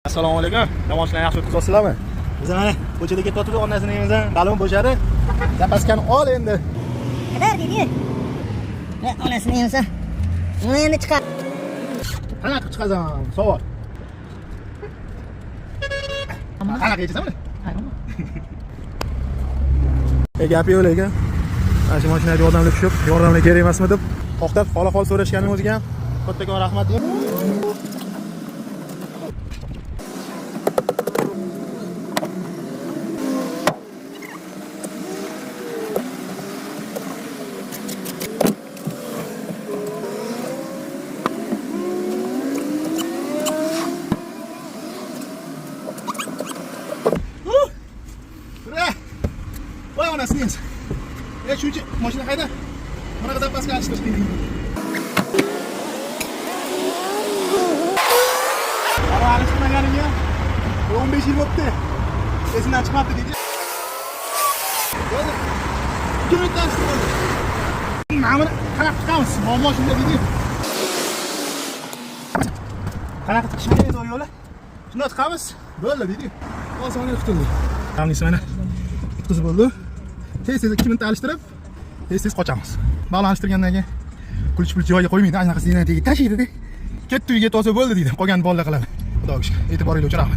Assalomu alaykum. Namoyishlar yaxshi o'tib qo'yasizlarmi? Biz mana ko'chada ketayotib onasini yemizdan dalom bo'shadi. Zapaskani ol endi. Kadar dedi. Ne onasini yemsa. Uni endi chiqar. Qanaqa chiqazaman? Savol. Qanaqa yechasanmi? Gap yo'q ekan. Mana shu mashinaga yordamga tushib, yordamga kerak emasmi deb to'xtab hol so'rashganim o'ziga ham kattakon rahmat deb. Voy onasini yemsa. Shuncha mashina qayda? Mana qadar pastga chiqish kerak. Ana alishmaganimga 15 yil bo'libdi. Esimdan chiqmabdi deydi. Kimdan chiqdi? Mana qanaqa chiqamiz? Muammo shunda deydi. Qanaqa chiqish kerak edi yo'li? Shunda chiqamiz. Bo'ldi deydi. Osonlik qildi. Hamisi mana qutqizib bo'ldi. Tez 2 minut alishtirib, tez qochamiz. Bog'lanishtirgandan keyin kulch joyiga qo'ymaydi, anaqa sizni tashlaydi-da. Ketdi uyga to'sa bo'ldi deydi. Qolgan bolalar qiladi. Xudoga shukr. E'tiboringiz uchun rahmat.